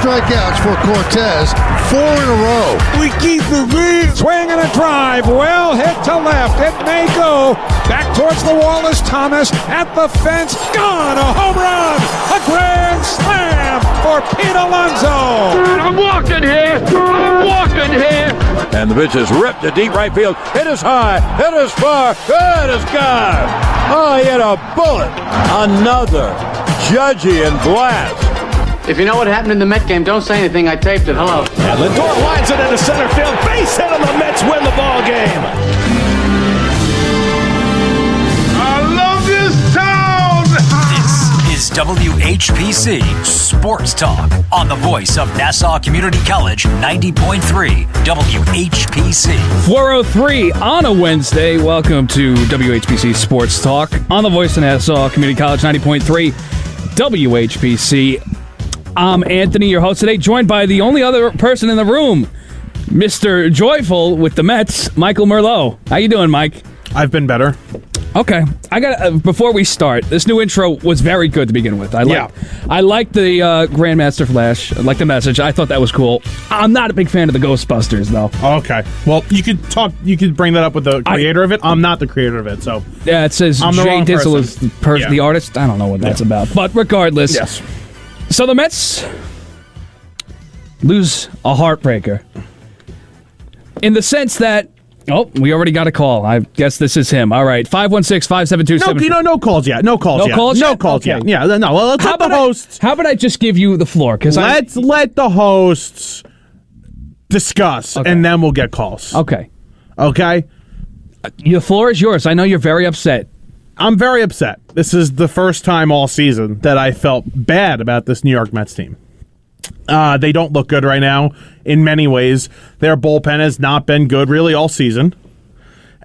strikeouts for Cortez, 4 in a row. We keep the lead. Swing and a drive, well hit to left. It may go. Back towards the wall is Thomas. At the fence, gone. A home run. A grand slam for Pete Alonso. I'm walking here. And the pitch is ripped to deep right field. It is high. It is far. It is gone. Oh, he hit a bullet. Another Judgy and blast. If you know what happened in the Met game, don't say anything. I taped it. Hello. And Lindor lines it into center field. Base hit, and the Mets win the ball game. I love this town. This is WHPC Sports Talk on the voice of Nassau Community College, 90.3 WHPC. 4:03 on a Wednesday. Welcome to WHPC Sports Talk on the voice of Nassau Community College, 90.3 WHPC. I'm Anthony, your host today, joined by the only other person in the room, Mr. Joyful with the Mets, Michael Merlo. How you doing, Mike? I've been better. Okay, I got. Before we start, this new intro was very good to begin with. I like the Grandmaster Flash. I like the message. I thought that was cool. I'm not a big fan of the Ghostbusters, though. Okay, well, you could talk. You could bring that up with the creator of it. I'm not the creator of it, so yeah, it says Jay Dizzle is the artist. I don't know what that's about, but regardless, yes. So the Mets lose a heartbreaker in the sense that. Oh, we already got a call. I guess this is him. All right, 516-572-7. No calls yet. No calls yet. Yeah, no. Well, let's let the hosts. How about I just give you the floor? Let's let the hosts discuss, and then we'll get calls. Okay. Okay? The floor is yours. I know you're very upset. I'm very upset. This is the first time all season that I felt bad about this New York Mets team. They don't look good right now in many ways. Their bullpen has not been good really all season.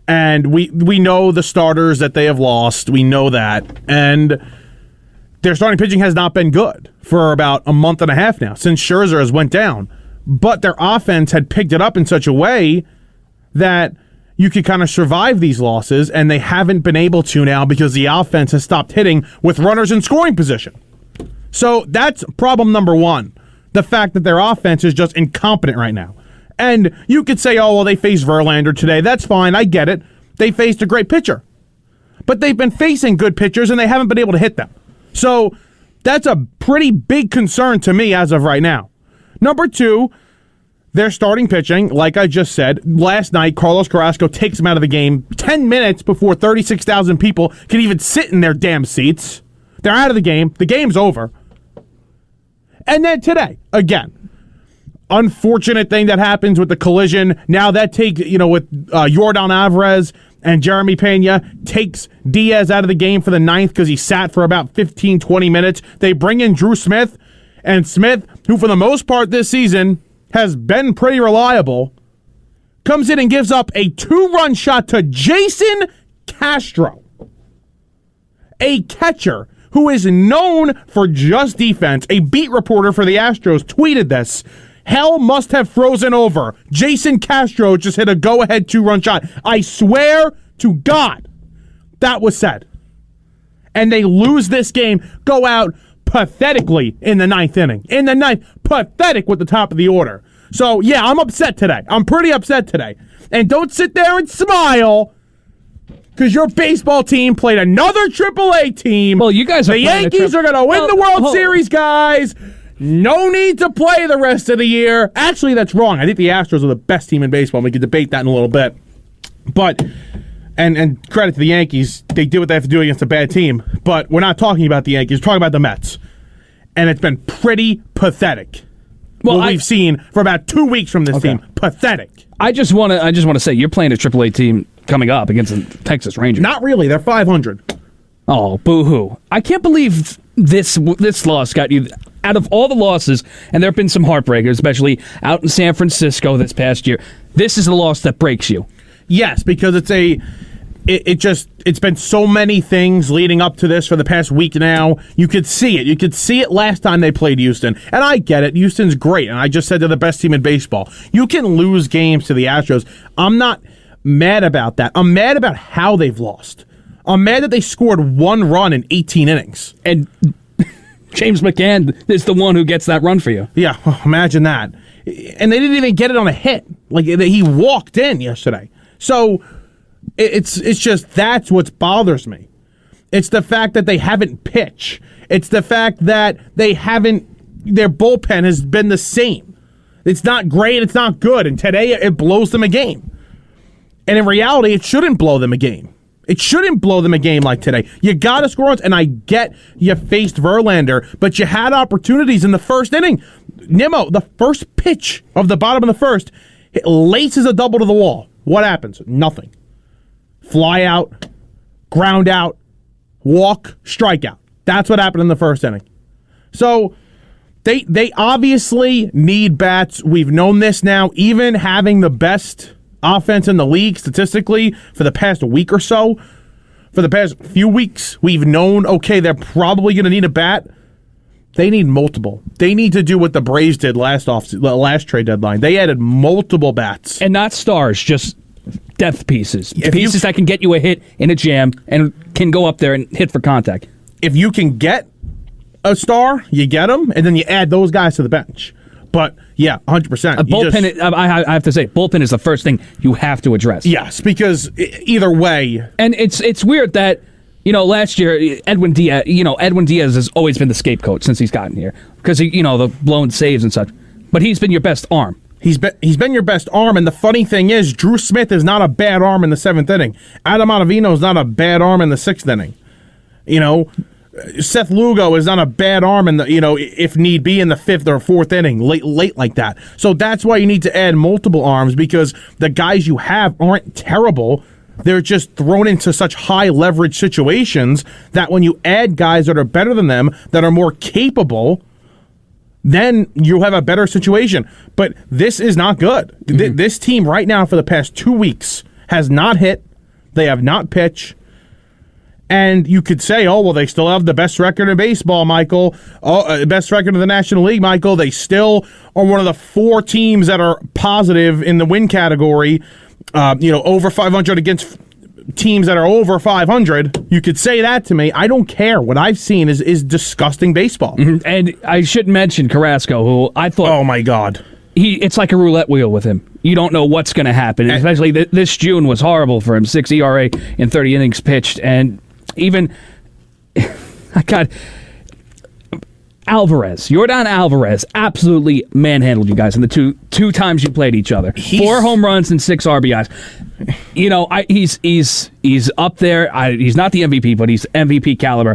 And we know the starters that they have lost. We know that. And their starting pitching has not been good for about a month and a half now, since Scherzer has went down. But their offense had picked it up in such a way that you could kind of survive these losses, and they haven't been able to now because the offense has stopped hitting with runners in scoring position. So that's problem number one. The fact that their offense is just incompetent right now. And you could say, oh, well, they faced Verlander today. That's fine. I get it. They faced a great pitcher. But they've been facing good pitchers, and they haven't been able to hit them. So that's a pretty big concern to me as of right now. Number two, their starting pitching, like I just said, last night, Carlos Carrasco takes them out of the game 10 minutes before 36,000 people can even sit in their damn seats. They're out of the game. The game's over. And then today, again, unfortunate thing that happens with the collision. Now that takes, with Yordan Alvarez and Jeremy Pena, takes Diaz out of the game for the ninth because he sat for about 15, 20 minutes. They bring in Drew Smith, and Smith, who for the most part this season has been pretty reliable, comes in and gives up a 2-run shot to Jason Castro, a catcher who is known for just defense. A beat reporter for the Astros tweeted this. Hell must have frozen over. Jason Castro just hit a go-ahead 2-run shot. I swear to God that was said. And they lose this game, go out pathetically in the ninth inning. In the ninth, pathetic with the top of the order. So, yeah, I'm upset today. I'm pretty upset today. And don't sit there and smile, because your baseball team played another AAA team. Well, you guys are the Yankees are going to win the World Series, guys. No need to play the rest of the year. Actually, that's wrong. I think the Astros are the best team in baseball. We can debate that in a little bit. But, and credit to the Yankees, they did what they have to do against a bad team. But we're not talking about the Yankees. We're talking about the Mets. And it's been pretty pathetic. Well, what we've seen for about 2 weeks from this team. Pathetic. I just want to say, you're playing a AAA team coming up against the Texas Rangers. Not really. They're 500. Oh, boo-hoo. I can't believe this loss got you out of all the losses, and there have been some heartbreakers, especially out in San Francisco this past year. This is the loss that breaks you. Yes, because it's been so many things leading up to this for the past week now. You could see it. You could see it last time they played Houston. And I get it. Houston's great. And I just said they're the best team in baseball. You can lose games to the Astros. I'm not mad about that. I'm mad about how they've lost. I'm mad that they scored 1 run in 18 innings. And James McCann is the one who gets that run for you. Yeah, imagine that. And they didn't even get it on a hit. Like, he walked in yesterday. So it's just that's what bothers me. It's the fact that they haven't pitched. It's the fact that their bullpen has been the same. It's not great, it's not good, and today it blows them a game. And in reality, it shouldn't blow them a game. It shouldn't blow them a game like today. You got to score runs, and I get you faced Verlander, but you had opportunities in the first inning. Nimmo, the first pitch of the bottom of the first, it laces a double to the wall. What happens? Nothing. Fly out, ground out, walk, strikeout. That's what happened in the first inning. So they obviously need bats. We've known this now. Even having the best offense in the league statistically for the past week or so, for the past few weeks, we've known, okay, they're probably going to need a bat. They need multiple. They need to do what the Braves did last trade deadline. They added multiple bats. And not stars, just depth pieces. Pieces that can get you a hit in a jam and can go up there and hit for contact. If you can get a star, you get them, and then you add those guys to the bench. But, yeah, 100%. A bullpen, I have to say, bullpen is the first thing you have to address. Yes, because either way. And it's weird that, last year, Edwin Diaz has always been the scapegoat since he's gotten here. Because, the blown saves and such. But he's been your best arm. He's been your best arm, and the funny thing is, Drew Smith is not a bad arm in the 7th inning. Adam Ottavino is not a bad arm in the 6th inning. Seth Lugo is not a bad arm in the, if need be, in the 5th or 4th inning, late like that. So that's why you need to add multiple arms, because the guys you have aren't terrible. They're just thrown into such high leverage situations that when you add guys that are better than them, that are more capable, then you'll have a better situation. But this is not good. Mm-hmm. This team right now for the past 2 weeks has not hit. They have not pitched. And you could say, oh, well, they still have the best record in baseball, Michael. Oh, best record in the National League, Michael. They still are one of the 4 teams that are positive in the win category, over 500 against teams that are over 500. You could say that to me. I don't care. What I've seen is disgusting baseball. Mm-hmm. And I should mention Carrasco, who I thought... Oh, my God. It's like a roulette wheel with him. You don't know what's going to happen. Especially this June was horrible for him. 6 ERA in 30 innings pitched, and even, I got Yordan Alvarez absolutely manhandled you guys in the two times you played each other. 4 home runs and 6 RBIs. He's up there. He's not the MVP, but he's MVP caliber.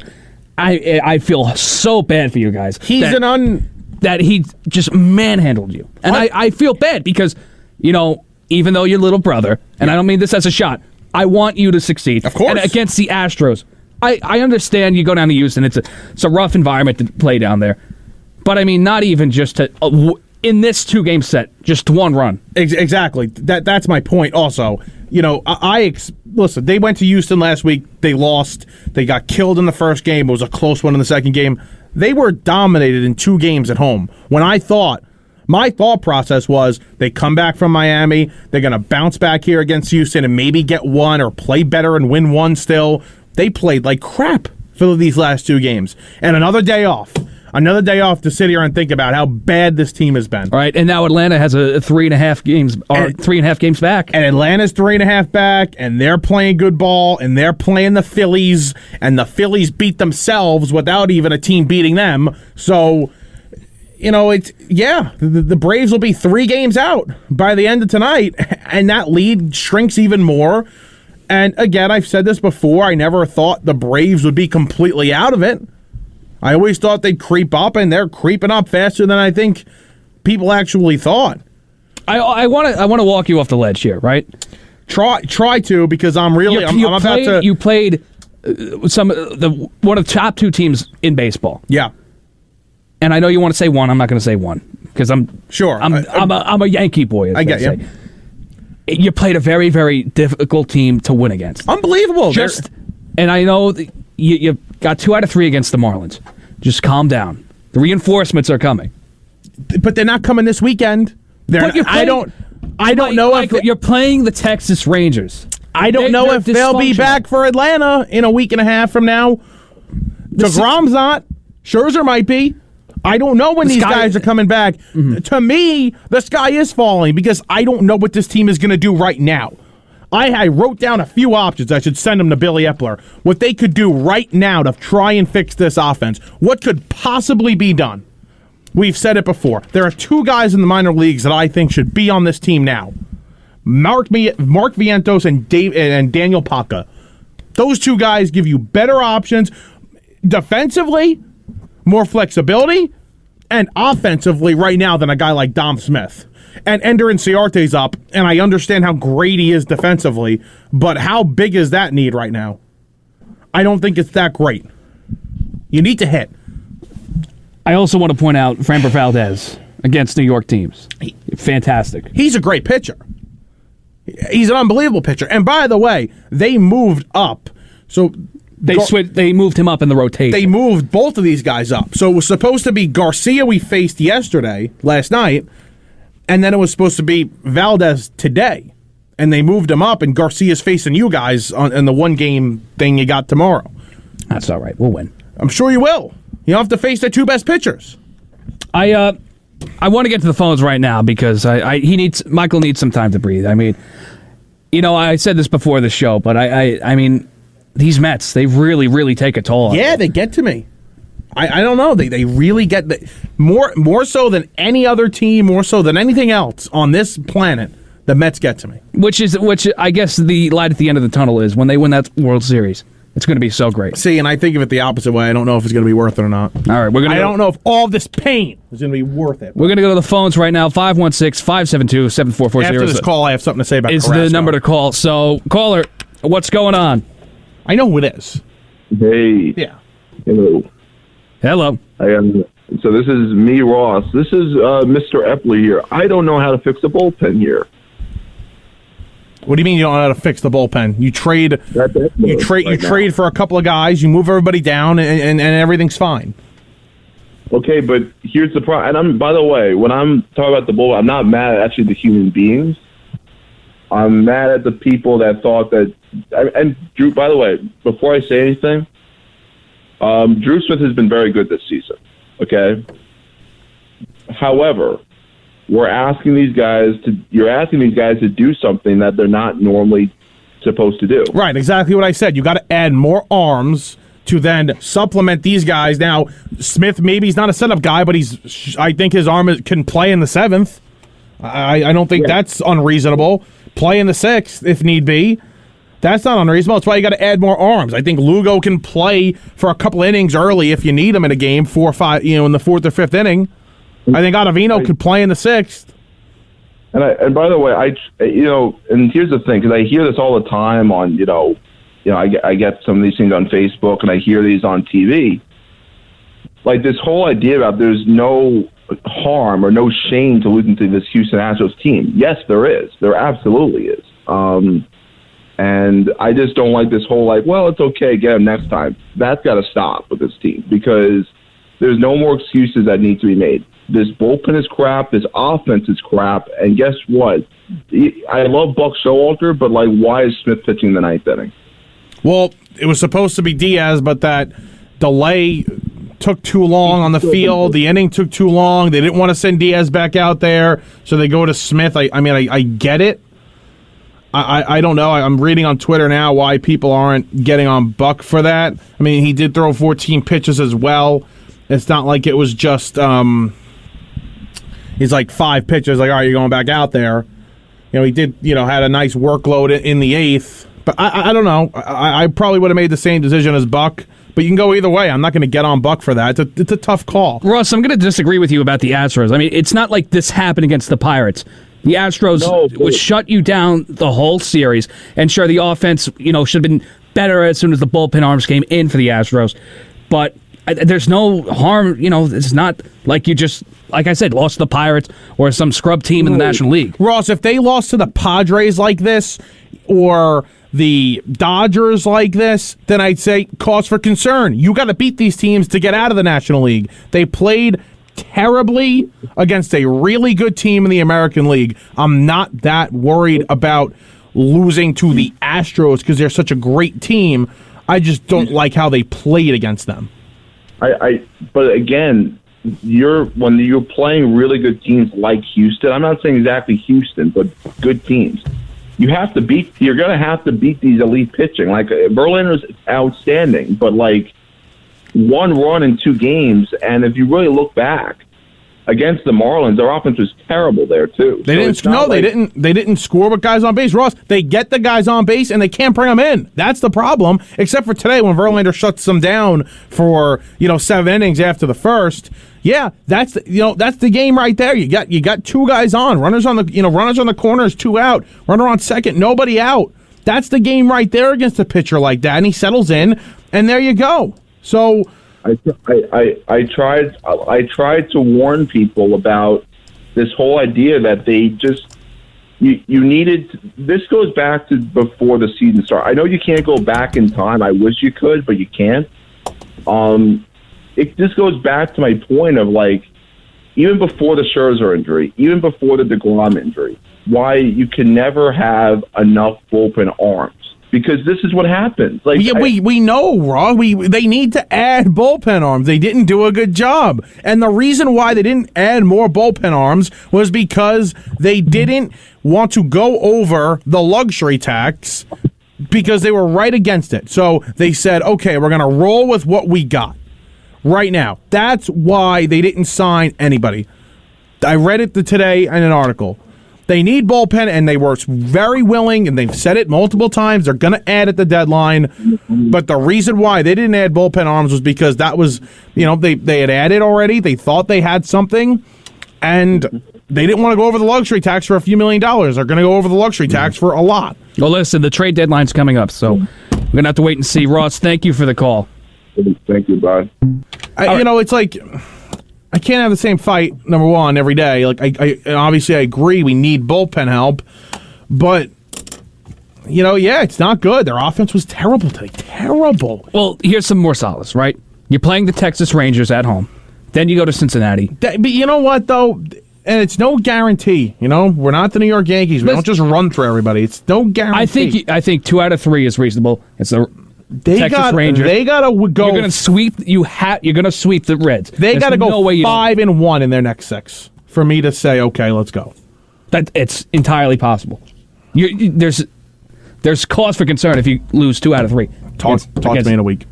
I feel so bad for you guys. That he just manhandled you, and I feel bad because even though your little brother, and I don't mean this as a shot, I want you to succeed. Of course. And against the Astros, I understand you go down to Houston. It's a rough environment to play down there. But, I mean, not even just in this 2-game set, just 1 run. Exactly. That's my point also. Listen, they went to Houston last week. They lost. They got killed in the first game. It was a close one in the second game. They were dominated in 2 games at home. My thought process was they come back from Miami, they're going to bounce back here against Houston and maybe get 1 or play better and win 1 still. They played like crap for these last 2 games. And another day off to sit here and think about how bad this team has been. All right, and now Atlanta has a 3.5 games, or 3.5 games back. And Atlanta's 3.5 back, and they're playing good ball, and they're playing the Phillies, and the Phillies beat themselves without even a team beating them. So, the Braves will be 3 games out by the end of tonight, and that lead shrinks even more. And again, I've said this before, I never thought the Braves would be completely out of it. I always thought they'd creep up, and they're creeping up faster than I think people actually thought. I want to walk you off the ledge here, right? Try to, because I'm about to. You played one of the top 2 teams in baseball. Yeah. And I know you want to say 1. I'm not going to say 1 because I'm a Yankee boy. I get you. You played a very, very difficult team to win against. Unbelievable. And I know you got 2 out of 3 against the Marlins. Just calm down. The reinforcements are coming. But they're not coming this weekend. I don't know if you're playing the Texas Rangers. I don't know if they'll be back for Atlanta in a week and a half from now. DeGrom's not. Scherzer might be. I don't know when these guys are coming back. Mm-hmm. To me, the sky is falling because I don't know what this team is going to do right now. I wrote down a few options. I should send them to Billy Epler. What they could do right now to try and fix this offense. What could possibly be done? We've said it before. There are two guys in the minor leagues that I think should be on this team now. Mark Vientos and Daniel Paca. Those two guys give you better options defensively, more flexibility, and offensively right now than a guy like Dom Smith. And Ender Inciarte's up, and I understand how great he is defensively, but how big is that need right now? I don't think it's that great. You need to hit. I also want to point out Framber Valdez against New York teams. Fantastic. He's a great pitcher. He's an unbelievable pitcher. And by the way, they moved up. So They moved him up in the rotation. They moved both of these guys up. So it was supposed to be Garcia we faced last night, and then it was supposed to be Valdez today. And they moved him up, and Garcia's facing you guys in the one-game thing you got tomorrow. That's all right. We'll win. I'm sure you will. You don't have to face the two best pitchers. I want to get to the phones right now because Michael needs some time to breathe. I mean, I said this before the show, but I mean, these Mets, they really, really take a toll on me. They get to me. I don't know. They really get more so than any other team, more so than anything else on this planet. The Mets get to me. Which I guess the light at the end of the tunnel is when they win that World Series. It's going to be so great. See, and I think of it the opposite way. I don't know if it's going to be worth it or not. All right, I don't know if all this pain is going to be worth it. We're going to go to the phones right now. 516-572-7440. After this call, I have something to say about Carrasco. Is the number to call. So, caller, what's going on? I know who it is. Hey. Yeah. Hello. Hello. So this is me, Ross. This is Mr. Epler here. I don't know how to fix the bullpen here. What do you mean you don't know how to fix the bullpen? You trade for a couple of guys, you move everybody down, and everything's fine. Okay, but here's the problem. And by the way, when I'm talking about the bullpen, I'm not mad at actually the human beings. I'm mad at the people that thought that. And Drew, by the way, before I say anything, Drew Smith has been very good this season. Okay. However, you're asking these guys to do something that they're not normally supposed to do. Right, exactly what I said. You got to add more arms to then supplement these guys. Now, Smith, maybe he's not a setup guy, but I think his arm can play in the seventh. I don't think that's unreasonable. Play in the sixth if need be. That's not unreasonable. That's why you got to add more arms. I think Lugo can play for a couple innings early if you need him in a game, 4 or 5, in the fourth or fifth inning. I think Ottavino could play in the sixth. And by the way, and here's the thing, because I hear this all the time on, I get some of these things on Facebook and I hear these on TV. Like this whole idea about there's no harm or no shame to losing to this Houston Astros team. Yes, there is. There absolutely is. And I just don't like this whole it's okay, get them next time. That's got to stop with this team because there's no more excuses that need to be made. This bullpen is crap. This offense is crap. And guess what? I love Buck Showalter, but why is Smith pitching the ninth inning? Well, it was supposed to be Diaz, but that delay took too long on the field. The inning took too long. They didn't want to send Diaz back out there, so they go to Smith. I get it. I don't know. I'm reading on Twitter now why people aren't getting on Buck for that. I mean, he did throw 14 pitches as well. It's not like it was just he's 5 pitches. All right, you're going back out there. He did, had a nice workload in the eighth. But I don't know. I probably would have made the same decision as Buck. But you can go either way. I'm not going to get on Buck for that. It's a tough call. Ross, I'm going to disagree with you about the Astros. I mean, it's not like this happened against the Pirates. The Astros would shut you down the whole series. And sure, the offense, should have been better as soon as the bullpen arms came in for the Astros. But there's no harm. It's not like you just, like I said, lost to the Pirates or some scrub team in the National League. Ross, if they lost to the Padres like this or the Dodgers like this, then I'd say cause for concern. You got to beat these teams to get out of the National League. They played terribly against a really good team in the American League. I'm not that worried about losing to the Astros because they're such a great team. I just don't like how they played against them. But again, when you're playing really good teams like Houston, I'm not saying exactly Houston, but good teams. You're going to have to beat these elite pitching. Like Verlander's outstanding, but like one run in 2 games, and if you really look back against the Marlins, their offense was terrible there too. They didn't score with guys on base, Ross. They get the guys on base and they can't bring them in. That's the problem. Except for today when Verlander shuts them down for 7 innings after the first. Yeah, that's the game right there. You got 2 guys on, runners on the corners, 2 out, runner on second, nobody out. That's the game right there against a pitcher like that, and he settles in, and there you go. So I tried to warn people about this whole idea that they just you needed. This goes back to before the season started. I know you can't go back in time. I wish you could, but you can't. It just goes back to my point of like, even before the Scherzer injury, even before the DeGrom injury, why you can never have enough bullpen arms. Because this is what happens. Like we know, Raw. They need to add bullpen arms. They didn't do a good job, and the reason why they didn't add more bullpen arms was because they didn't want to go over the luxury tax because they were right against it. So they said, "Okay, we're going to roll with what we got right now." That's why they didn't sign anybody. I read it today in an article. They need bullpen, and they were very willing, and they've said it multiple times. They're going to add at the deadline. But the reason why they didn't add bullpen arms was because that was, they had added already. They thought they had something, and they didn't want to go over the luxury tax for a few $1 million. They're going to go over the luxury tax for a lot. Well, listen, the trade deadline's coming up, so we're going to have to wait and see. Ross, thank you for the call. Thank you, bye. It's like, I can't have the same fight, number one, every day. Like, and obviously I agree we need bullpen help, but, it's not good. Their offense was terrible today. Terrible. Well, here's some more solace, right? You're playing the Texas Rangers at home. Then you go to Cincinnati. But you know what, though? And it's no guarantee. We're not the New York Yankees. We don't just run through everybody. It's no guarantee. I think 2 out of 3 is reasonable. It's the Texas Rangers. They gotta go. You're gonna sweep. You're gonna sweep the Reds. They gotta go 5-1 in their next 6 for me to say, okay, let's go. That it's entirely possible. There's cause for concern if you lose 2 out of 3. Talk to me in a week.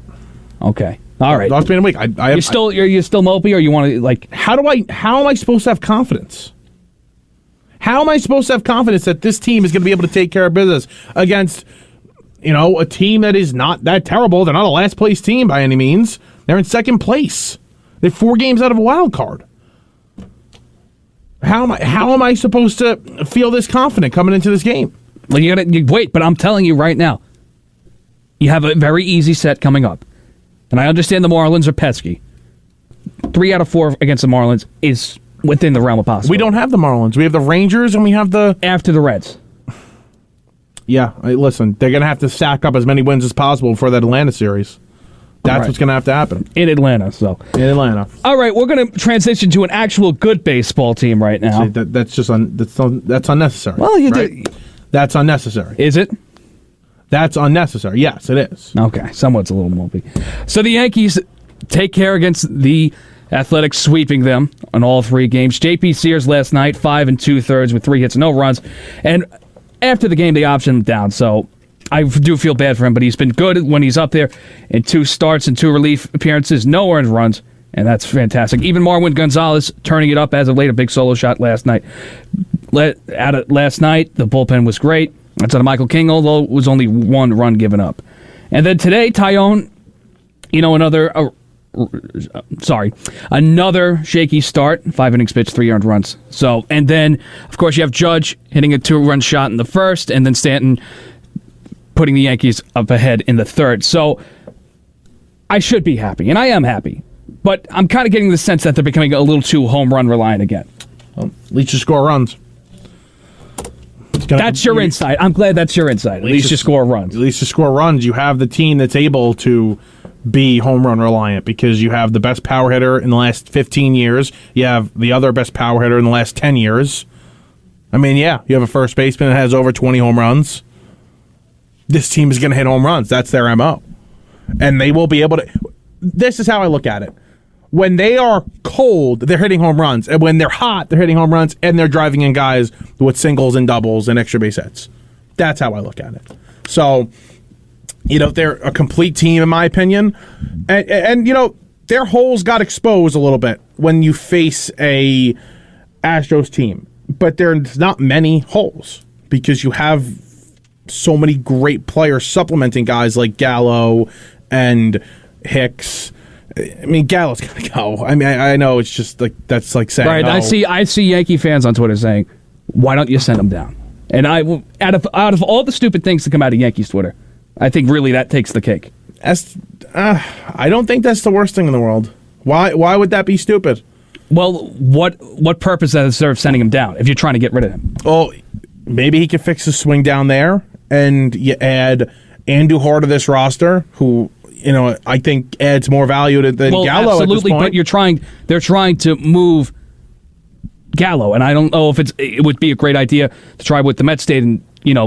Okay. All right. Talk to me in a week. You're still mopey, or you want to like? How am I supposed to have confidence? How am I supposed to have confidence that this team is going to be able to take care of business against? A team that is not that terrible. They're not a last-place team by any means. They're in second place. They're 4 games out of a wild card. How am I supposed to feel this confident coming into this game? Well, you wait, but I'm telling you right now, you have a very easy set coming up. And I understand the Marlins are pesky. 3 out of 4 against the Marlins is within the realm of possible. We don't have the Marlins. We have the Rangers, and we have after the Reds. Yeah, listen, they're going to have to stack up as many wins as possible for that Atlanta series. That's what's going to have to happen. In Atlanta, so. In Atlanta. All right, we're going to transition to an actual good baseball team right now. See, that's just that's unnecessary. Well, That's unnecessary. Is it? That's unnecessary. Yes, it is. Okay, somewhat's a little mopey. So the Yankees take care against the Athletics, sweeping them on all 3 games. J.P. Sears last night, 5 2/3 with 3 hits, no runs. And after the game, they optioned him down, so I do feel bad for him, but he's been good when he's up there in 2 starts and 2 relief appearances, no earned runs, and that's fantastic. Even Marwin Gonzalez turning it up as of late, a big solo shot last night. Last night, the bullpen was great. That's on Michael King, although it was only 1 run given up. And then today, Tyone, another shaky start, 5 innings pitched, 3 earned runs. So, and then, of course, you have Judge hitting a 2-run shot in the first, and then Stanton putting the Yankees up ahead in the third. So, I should be happy, and I am happy. But I'm kind of getting the sense that they're becoming a little too home run reliant again. Well, at least you score runs. That's your insight. I'm glad that's your insight. At least you score runs. At least you score runs. You have the team that's able to be home run reliant because you have the best power hitter in the last 15 years. You have the other best power hitter in the last 10 years. I mean, yeah, you have a first baseman that has over 20 home runs. This team is going to hit home runs. That's their MO. And they will be able to... this is how I look at it. When they are cold, they're hitting home runs. And when they're hot, they're hitting home runs, and they're driving in guys with singles and doubles and extra base hits. That's how I look at it. So, they're a complete team, in my opinion. And their holes got exposed a little bit when you face a Astros team. But there's not many holes because you have so many great players supplementing guys like Gallo and Hicks. I mean, Gallo's got to go. I mean, I know it's just like that's like saying right. Oh. I see Yankee fans on Twitter saying, "Why don't you send him down?" And out of all the stupid things to come out of Yankees Twitter, I think really that takes the cake. I don't think that's the worst thing in the world. Why would that be stupid? Well, what purpose does it serve sending him down if you're trying to get rid of him? Well, maybe he can fix his swing down there, and you add Andujar to this roster, who I think adds more value than Gallo. Absolutely, at this point. But they're trying to move Gallo, and I don't know if it would be a great idea to try what the Mets did and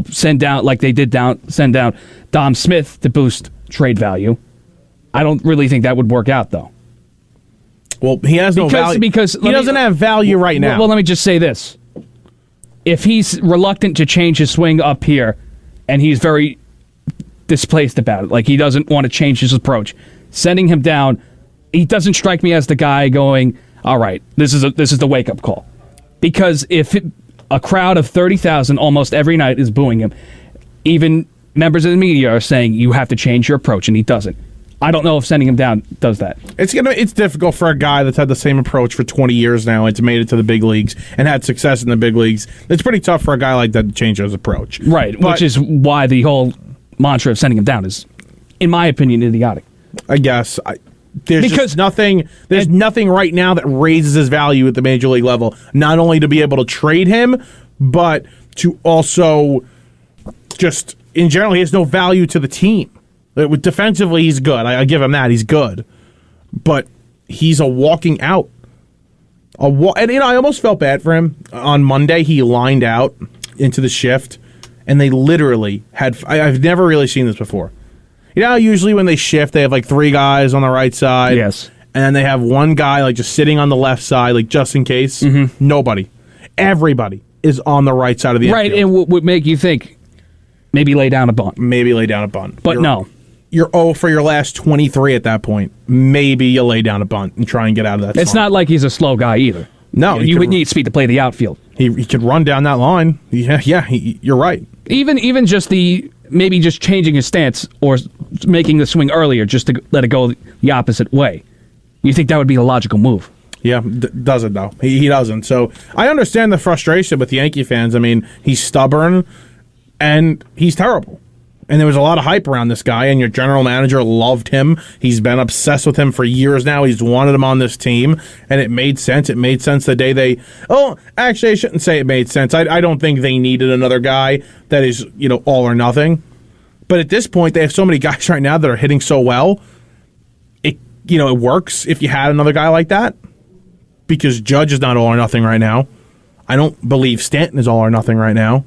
send down like they did send down Dom Smith to boost trade value. I don't really think that would work out though. Well, he has no value because he doesn't have value right now. Well, let me just say this: if he's reluctant to change his swing up here, and he's very displaced about it, like he doesn't want to change his approach, sending him down, he doesn't strike me as the guy going, "All right, this is the wake up call," because if a crowd of 30,000 almost every night is booing him, even members of the media are saying you have to change your approach, and he doesn't. I don't know if sending him down does that. It's difficult for a guy that's had the same approach for 20 years now and made it to the big leagues and had success in the big leagues. It's pretty tough for a guy like that to change his approach. Right, which is why the whole mantra of sending him down is, in my opinion, idiotic. I guess. There's nothing right now that raises his value at the major league level. Not only to be able to trade him, but to also just, in general, he has no value to the team. Defensively, he's good. I give him that. He's good. But he's a walking out. And I almost felt bad for him. On Monday, he lined out into the shift, and they literally had... I've never really seen this before. Usually when they shift, they have like 3 guys on the right side. Yes. And then they have one guy like just sitting on the left side, like just in case. Mm-hmm. Nobody. Everybody is on the right side of the infield. Right, and would make you think, maybe lay down a bunt. But no. You're 0 for your last 23 at that point. Maybe you lay down a bunt and try and get out of that. It's not like he's a slow guy either. No. You would need speed to play the outfield. He could run down that line. Yeah, you're right. Even just maybe just changing his stance or making the swing earlier just to let it go the opposite way. You think that would be a logical move? Yeah, doesn't though. He doesn't. So I understand the frustration with the Yankee fans. I mean, he's stubborn and he's terrible. And there was a lot of hype around this guy, and your general manager loved him. He's been obsessed with him for years now. He's wanted him on this team, and it made sense. It made sense the day they... Oh, actually, I shouldn't say it made sense. I don't think they needed another guy that is, all or nothing. But at this point, they have so many guys right now that are hitting so well. It works if you had another guy like that, because Judge is not all or nothing right now. I don't believe Stanton is all or nothing right now.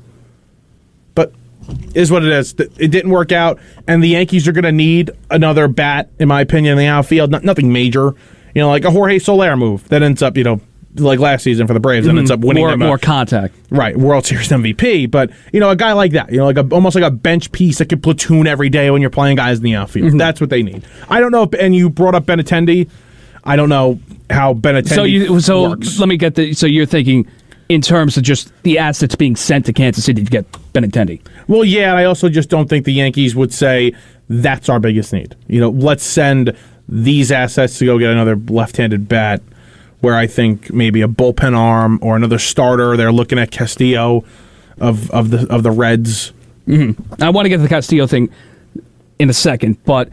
Is what it is. It didn't work out, and the Yankees are going to need another bat, in my opinion, in the outfield. Nothing major, like a Jorge Soler move that ends up, like last season for the Braves, and ends up winning more contact, right? World Series MVP, but a guy like that, almost like a bench piece that could platoon every day when you're playing guys in the outfield. Mm-hmm. That's what they need. I don't know. And you brought up Benintendi. I don't know how Benintendi works. Let me get so you're thinking in terms of just the assets being sent to Kansas City to get Benintendi. Well, yeah, and I also just don't think the Yankees would say that's our biggest need. Let's send these assets to go get another left-handed bat, where I think maybe a bullpen arm or another starter. They're looking at Castillo of the Reds. Mm-hmm. I want to get to the Castillo thing in a second, but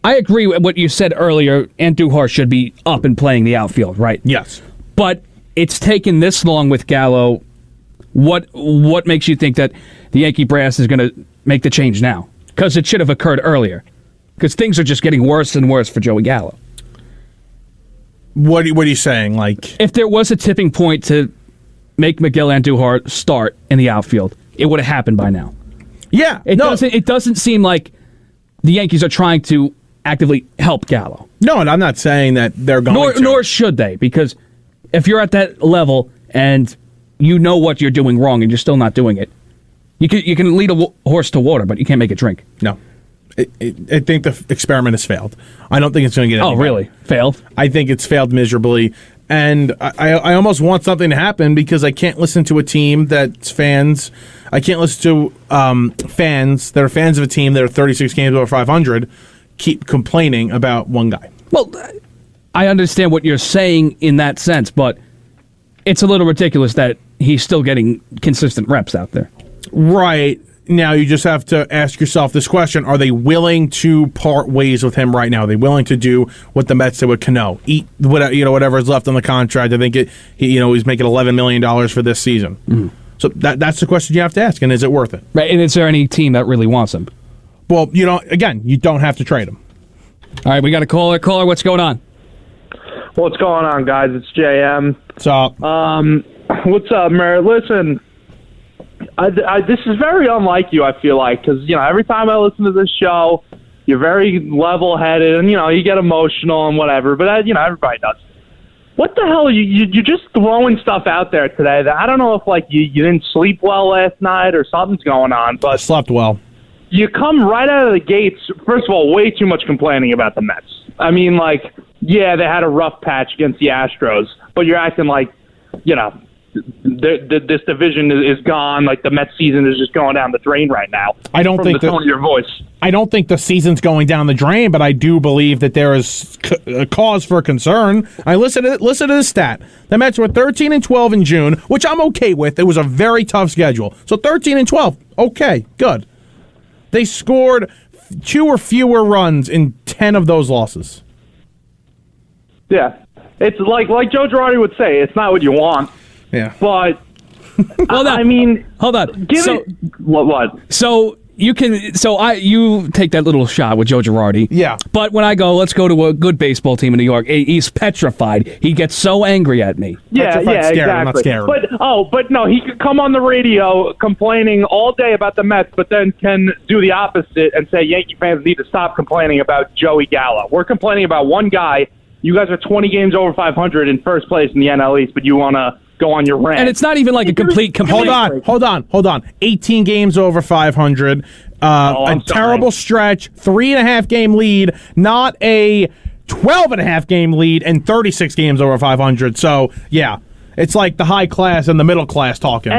I agree with what you said earlier. Andujar should be up and playing the outfield, right? Yes. But it's taken this long with Gallo. What makes you think that the Yankee brass is going to make the change now? Because it should have occurred earlier. Because things are just getting worse and worse for Joey Gallo. What are you saying? Like, if there was a tipping point to make Miguel Andujar start in the outfield, it would have happened by now. Yeah, It doesn't seem like the Yankees are trying to actively help Gallo. No, and I'm not saying that they're going to. Nor should they, because if you're at that level and you know what you're doing wrong and you're still not doing it, you can lead a horse to water, but you can't make it drink. No. I think the experiment has failed. I don't think it's going to get any better. Really? Failed? I think it's failed miserably. And I almost want something to happen because I can't listen to a team that's fans. I can't listen to fans that are fans of a team that are 36 games over 500 keep complaining about one guy. Well, I understand what you're saying in that sense, but it's a little ridiculous that he's still getting consistent reps out there. Right. Now you just have to ask yourself this question: are they willing to part ways with him right now? Are they willing to do what the Mets did with Cano? Eat whatever is left on the contract. I think he's making $11 million for this season. Mm-hmm. So that's the question you have to ask, and is it worth it? Right, and is there any team that really wants him? Well, again, you don't have to trade him. All right, we got a caller. Caller, what's going on? What's going on, guys? It's JM. What's up? What's up, Mer? Listen, this is very unlike you, I feel like, because, every time I listen to this show, you're very level-headed, and, you get emotional and whatever, but, everybody does. What the hell? You're just throwing stuff out there today that I don't know if, you didn't sleep well last night or something's going on, but... I slept well. You come right out of the gates, first of all, way too much complaining about the Mets. I mean, yeah, they had a rough patch against the Astros, but you're acting like, this division is gone. Like, the Mets season is just going down the drain right now. I don't think the tone of your voice. I don't think the season's going down the drain, but I do believe that there is a cause for concern. Listen to this stat. The Mets were 13-12 in June, which I'm okay with. It was a very tough schedule. So 13-12, okay, good. They scored 2 or fewer runs in 10 of those losses. Yeah. It's like Joe Girardi would say, it's not what you want. Yeah. But, hold on. What? So you take that little shot with Joe Girardi. Yeah. But when I go, let's go to a good baseball team in New York, he's petrified. He gets so angry at me. Yeah, scared. exactly. I'm not scared. But no, he could come on the radio complaining all day about the Mets, but then can do the opposite and say Yankee fans need to stop complaining about Joey Gallo. We're complaining about one guy. You guys are 20 games over 500 in first place in the NL East, but you want to go on your rant. And it's not even like a complete. Hold on. 18 games over 500. Terrible stretch. 3.5 game lead. Not a 12.5 game lead and 36 games over 500. So, yeah. It's like the high class and the middle class talking.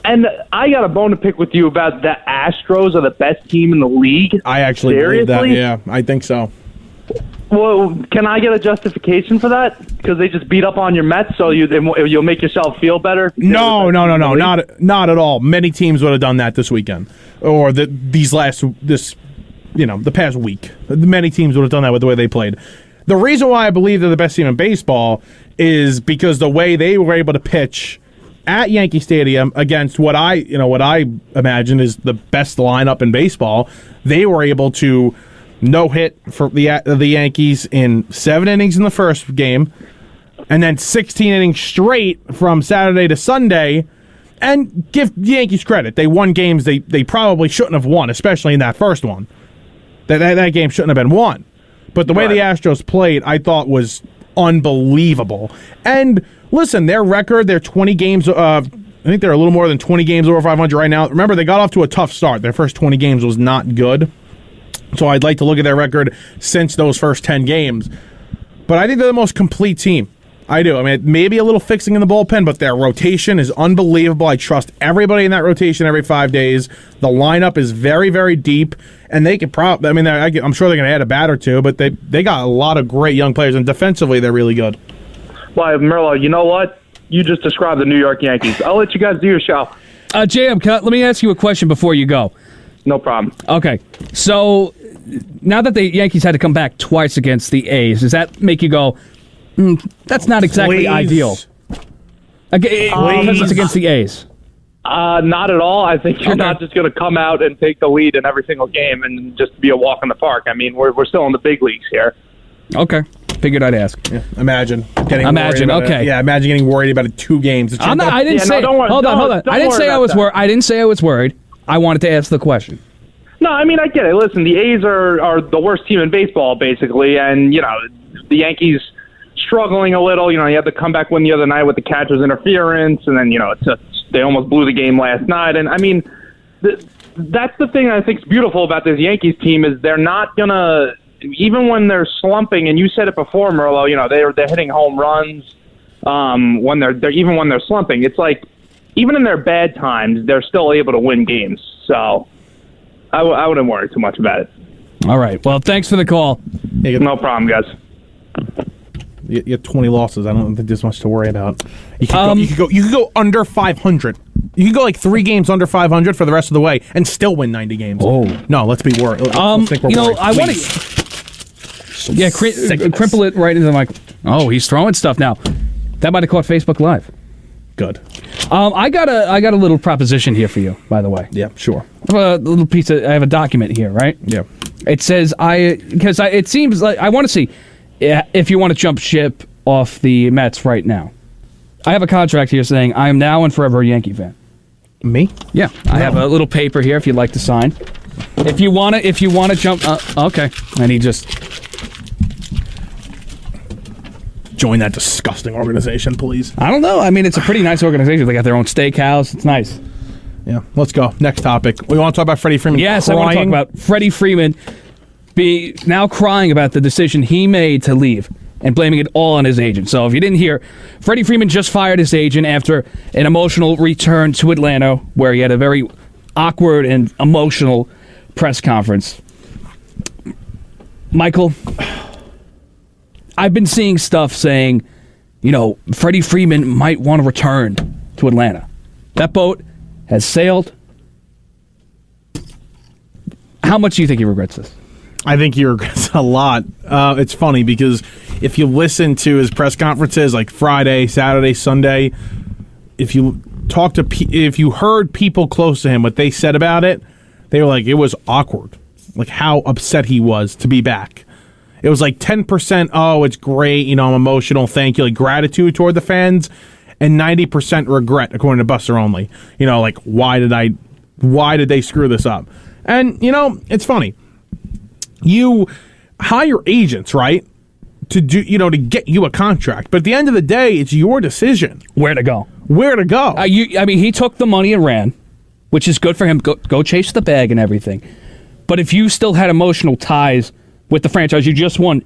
And I got a bone to pick with you about the Astros are the best team in the league. I actually believe that. Yeah, I think so. Well, can I get a justification for that? Because they just beat up on your Mets, so you'll make yourself feel better? No, not at all. Many teams would have done that this weekend, or the past week. Many teams would have done that with the way they played. The reason why I believe they're the best team in baseball is because the way they were able to pitch at Yankee Stadium against what I imagine is the best lineup in baseball. They were able to no hit for the Yankees in 7 innings in the first game, and then 16 innings straight from Saturday to Sunday. And give the Yankees credit. They won games they probably shouldn't have won, especially in that first one. That game shouldn't have been won. But the way the Astros played, I thought was unbelievable. And listen, their record, they're 20 games, I think they're a little more than 20 games over 500 right now. Remember, they got off to a tough start. Their first 20 games was not good. So I'd like to look at their record since those first 10 games. But I think they're the most complete team. I do. I mean, maybe a little fixing in the bullpen, but their rotation is unbelievable. I trust everybody in that rotation every 5 days. The lineup is very, very deep, and they could probably. I mean, I'm sure they're going to add a bat or two, but they got a lot of great young players, and defensively they're really good. Well, Merlo, you know what? You just described the New York Yankees. I'll let you guys do your show. JM, let me ask you a question before you go. No problem. Okay, so now that the Yankees had to come back twice against the A's, does that make you go, that's not exactly ideal? Because it's against the A's. Not at all. I think you're not just going to come out and take the lead in every single game and just be a walk in the park. I mean, we're still in the big leagues here. Okay. Figured I'd ask. Yeah, imagine getting worried about 2 games. Hold on. I didn't say I was worried. I didn't say I was worried. I wanted to ask the question. No, I mean, I get it. Listen, the A's are the worst team in baseball, basically, and, the Yankees struggling a little. You had the comeback win the other night with the catcher's interference, and then they almost blew the game last night. And I mean, that's the thing I think is beautiful about this Yankees team is they're not gonna, even when they're slumping. And you said it before, Merlo. They're hitting home runs when they're slumping. It's like even in their bad times, they're still able to win games. So I wouldn't worry too much about it. All right. Well, thanks for the call. No problem, guys. You have 20 losses. I don't think there's much to worry about. You could go under 500. You could go like 3 games under 500 for the rest of the way and still win 90 games. Oh no, let's be worried. Let's think we're worried. I want to. Crimple it right into the mic. Oh, he's throwing stuff now. That might have caught Facebook Live. Good. I got a little proposition here for you, by the way. Yeah, sure. I have a little piece. I have a document here, right? Yeah. It says it seems like I want to see if you want to jump ship off the Mets right now. I have a contract here saying I am now and forever a Yankee fan. Me? Yeah. I have a little paper here if you'd like to sign. If you want to jump. Okay. And he just join that disgusting organization, please. I don't know. I mean, it's a pretty nice organization. They got their own steakhouse. It's nice. Yeah, let's go. Next topic. We want to talk about Freddie Freeman. Yes, crying. I want to talk about Freddie Freeman now crying about the decision he made to leave and blaming it all on his agent. So if you didn't hear, Freddie Freeman just fired his agent after an emotional return to Atlanta where he had a very awkward and emotional press conference. Michael, I've been seeing stuff saying, Freddie Freeman might want to return to Atlanta. That boat has sailed. How much do you think he regrets this? I think he regrets a lot. It's funny because if you listen to his press conferences like Friday, Saturday, Sunday, if you heard people close to him, what they said about it, they were like, it was awkward. Like how upset he was to be back. It was like 10%, oh, it's great, I'm emotional, thank you, like gratitude toward the fans, and 90% regret, according to Buster Only. Like why did they screw this up? And it's funny. You hire agents, right? To do, to get you a contract, but at the end of the day, it's your decision where to go. He took the money and ran, which is good for him. Go chase the bag and everything. But if you still had emotional ties with the franchise you just won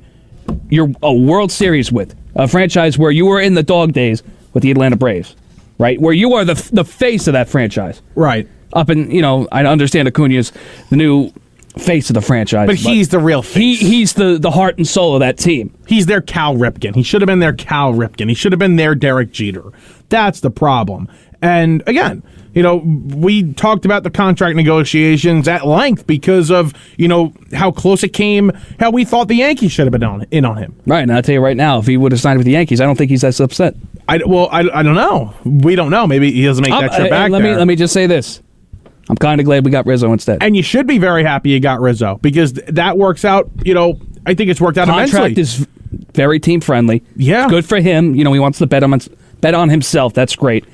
a World Series with, a franchise where you were in the dog days with the Atlanta Braves, right? Where you are the face of that franchise. Right. Up in, I understand Acuna's the new face of the franchise. But he's the real face. He's the heart and soul of that team. He's their Cal Ripken. He should have been their Cal Ripken. He should have been their Derek Jeter. That's the problem. And again, we talked about the contract negotiations at length because of, how close it came, how we thought the Yankees should have been in on him. Right, and I'll tell you right now, if he would have signed with the Yankees, I don't think he's that upset. I don't know. We don't know. Maybe he doesn't make that trip back there. Let me just say this. I'm kind of glad we got Rizzo instead. And you should be very happy you got Rizzo because that works out, I think it's worked out immensely. Contract is very team-friendly. Yeah. It's good for him. He wants to bet on himself. That's great.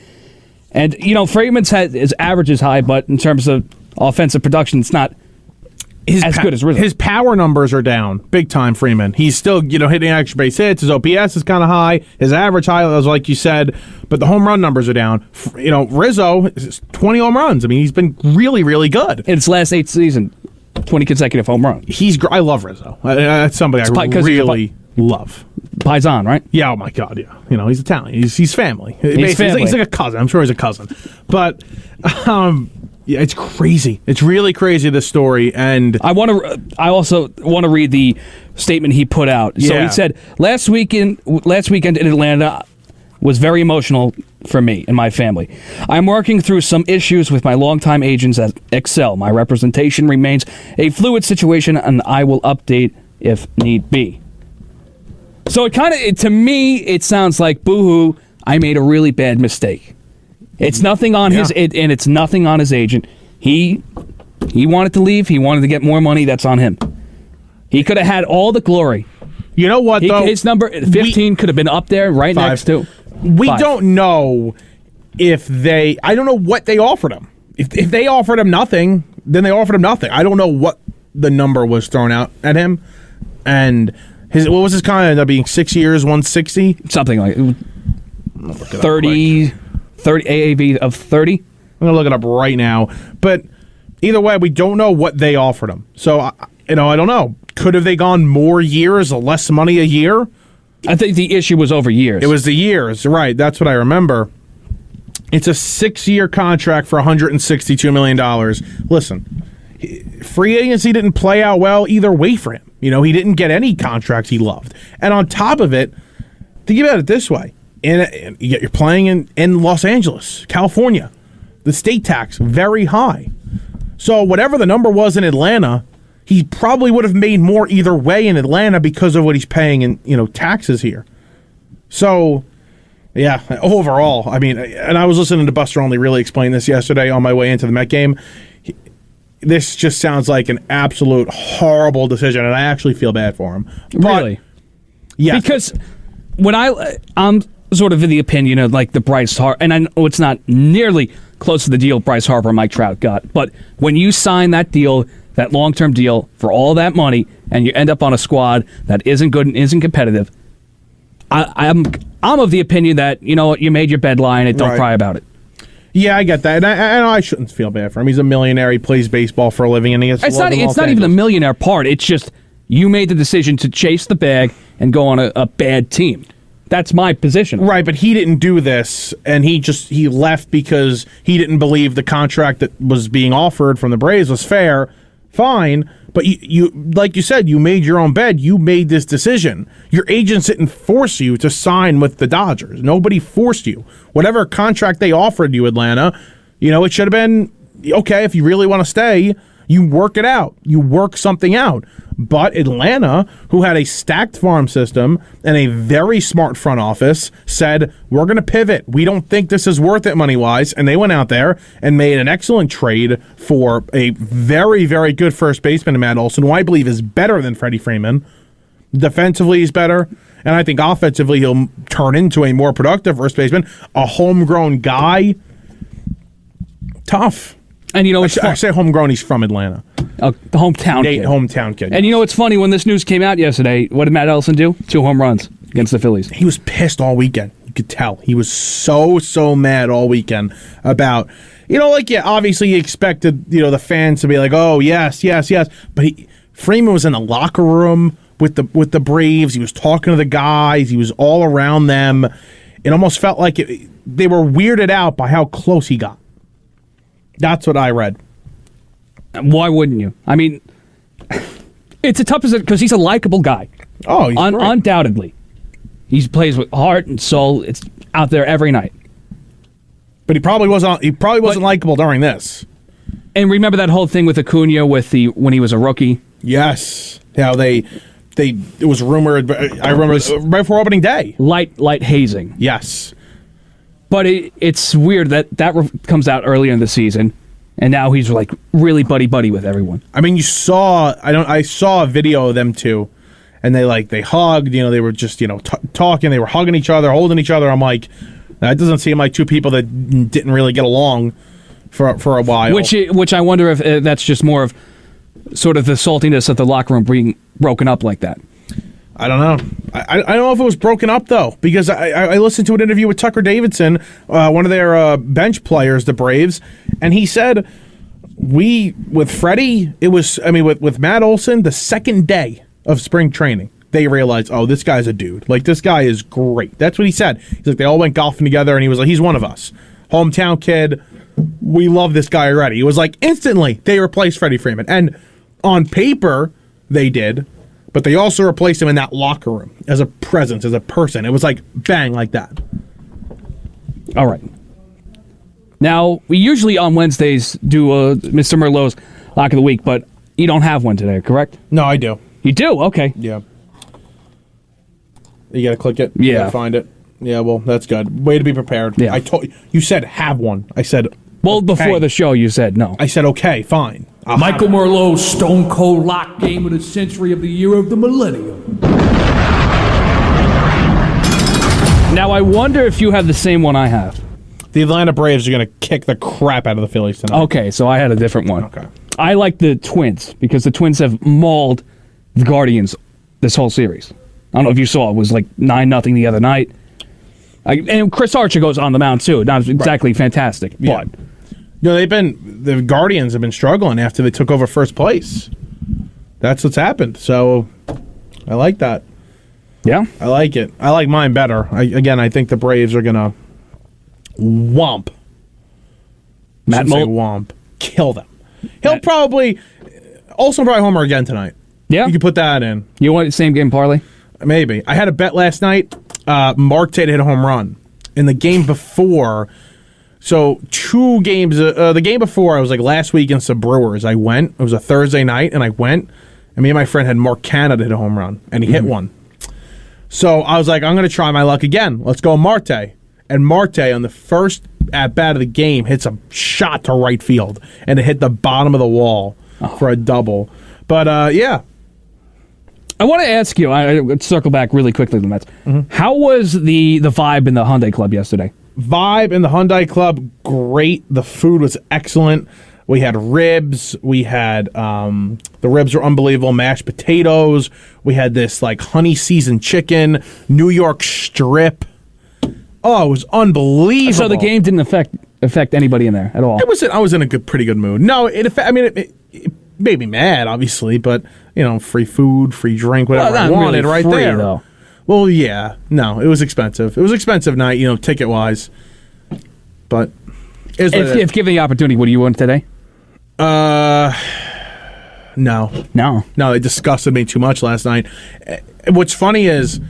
And, Freeman's his average is high, but in terms of offensive production, it's not as good as Rizzo. His power numbers are down big time, Freeman. He's still, hitting extra base hits. His OPS is kind of high. His average high, like you said, but the home run numbers are down. Rizzo is 20 home runs. I mean, he's been really, really good. In his last 8 seasons, 20 consecutive home runs. I love Rizzo. That's somebody I really love. Paisan, right? Yeah, oh my God, yeah. He's Italian. He's family. He's like a cousin. I'm sure he's a cousin. But, yeah, it's crazy. It's really crazy, this story. And I also want to read the statement he put out. So he said, last weekend in Atlanta was very emotional for me and my family. I'm working through some issues with my longtime agents at Excel. My representation remains a fluid situation, and I will update if need be. So to me, it sounds like, boo-hoo, I made a really bad mistake. It's nothing on and it's nothing on his agent. He wanted to leave. He wanted to get more money. That's on him. He could have had all the glory. You know what, though? His number, 15, could have been up there right 5. next to. We don't know I don't know what they offered him. If they offered him nothing, then they offered him nothing. I don't know what the number was thrown out at him. And What was his contract? Ended up being 6 years, 160? Something like 30 AAV of 30. I'm going to look it up right now. But either way, we don't know what they offered him. So, I don't know. Could have they gone more years, less money a year? I think the issue was over years. It was the years, right. That's what I remember. It's a 6-year contract for $162 million. Listen, free agency didn't play out well either way for him. He didn't get any contracts he loved. And on top of it, think about it this way. You're playing in Los Angeles, California. The state tax, very high. So whatever the number was in Atlanta, he probably would have made more either way in Atlanta because of what he's paying in taxes here. So, yeah, overall, and I was listening to Buster Only really explain this yesterday on my way into the Met game. This just sounds like an absolute horrible decision, and I actually feel bad for him. Really? Yeah. Because when I'm sort of in the opinion of like the Bryce Harper, and I know it's not nearly close to the deal Bryce Harper and Mike Trout got, but when you sign that deal, that long-term deal for all that money, and you end up on a squad that isn't good and isn't competitive, I'm of the opinion that, you made your bed, lie in it, don't cry about it. Yeah, I get that, and I shouldn't feel bad for him. He's a millionaire. He plays baseball for a living, and he gets. It's not even the millionaire part. It's just you made the decision to chase the bag and go on a bad team. That's my position. Right, but he didn't do this, and he left because he didn't believe the contract that was being offered from the Braves was fair. Fine, but you like you said, you made your own bed. You made this decision. Your agents didn't force you to sign with the Dodgers. Nobody forced you. Whatever contract they offered you, Atlanta, it should have been, okay, if you really want to stay, you work it out. You work something out. But Atlanta, who had a stacked farm system and a very smart front office, said, we're going to pivot. We don't think this is worth it money-wise. And they went out there and made an excellent trade for a very, very good first baseman in Matt Olson, who I believe is better than Freddie Freeman. Defensively, he's better. And I think offensively, he'll turn into a more productive first baseman. A homegrown guy. Tough. And I say homegrown, he's from Atlanta. The hometown kid. Hometown kid. And it's funny, when this news came out yesterday, what did Matt Olson do? 2 home runs against the Phillies. He was pissed all weekend. You could tell. He was so mad all weekend about, obviously he expected, the fans to be like, oh, yes. But Freeman was in the locker room with the Braves. He was talking to the guys. He was all around them. It almost felt like they were weirded out by how close he got. That's what I read. Why wouldn't you? It's a tough position because he's a likable guy. Oh, he's great. Undoubtedly. He plays with heart and soul. It's out there every night. But he probably wasn't likable during this. And remember that whole thing with Acuna when he was a rookie? Yes. How it was rumored, I remember right before opening day. Light hazing. Yes. But it's weird that comes out earlier in the season, and now he's like really buddy with everyone. I saw a video of them two, and they hugged. They were just talking. They were hugging each other, holding each other. I'm like, that doesn't seem like two people that didn't really get along for a while. Which I wonder if that's just more of sort of the saltiness of the locker room being broken up like that. I don't know. I don't know if it was broken up, though, because I listened to an interview with Tucker Davidson, one of their bench players, the Braves, and he said, with Freddie, it was, with Matt Olson, the second day of spring training, they realized, oh, this guy's a dude. Like, this guy is great. That's what he said. He's like, they all went golfing together, and he was like, he's one of us. Hometown kid. We love this guy already. It was like, instantly, they replaced Freddie Freeman. And on paper, they did. But they also replaced him in that locker room as a presence, as a person. It was like bang, like that. All right. Now, we usually on Wednesdays do Mr. Merlo's Lock of the Week, but you don't have one today, correct? No, I do. You do? Okay. Yeah. You got to click it? Yeah. You got to find it? Yeah, well, that's good. Way to be prepared. Yeah. You said have one. I said... Well, before the show, you said no. I said, okay, fine. Michael Merlo's Stone Cold Lock Game of the Century of the Year of the Millennium. Now, I wonder if you have the same one I have. The Atlanta Braves are going to kick the crap out of the Phillies tonight. Okay, so I had a different one. Okay. I like the Twins because the Twins have mauled the Guardians this whole series. I don't know if you saw, it was like 9-0 the other night. And Chris Archer goes on the mound, too. Not exactly fantastic, but... The Guardians have been struggling after they took over first place. That's what's happened. So, I like that. Yeah? I like it. I like mine better. I think the Braves are going to womp. Matt Moult? Womp. Kill them. He'll probably homer again tonight. Yeah? You can put that in. You want the same game parlay? Maybe. I had a bet last night. Marte hit a home run. In the game before, so 2 games, the game before, I was like last week against the Brewers. I went. It was a Thursday night, and I went. And me and my friend had Mark Canada hit a home run, and he hit one. So I was like, I'm going to try my luck again. Let's go Marte. And Marte, on the first at-bat of the game, hits a shot to right field, and it hit the bottom of the wall for a double. But, yeah. I want to ask you, I circle back really quickly to the Mets. How was the vibe in the Hyundai Club yesterday? Vibe in the Hyundai Club, great. The food was excellent. We had ribs. We had, the ribs were unbelievable, mashed potatoes. We had this, like, honey seasoned chicken, New York strip. Oh, it was unbelievable. So the game didn't affect anybody in there at all? I was in a pretty good mood. No, it made me mad, obviously, but, free food, free drink, whatever I wanted really right free, there. Though. Well, yeah. No, it was expensive. It was an expensive night, ticket-wise. But if given the opportunity, would you want today? No. No, they disgusted me too much last night. What's funny is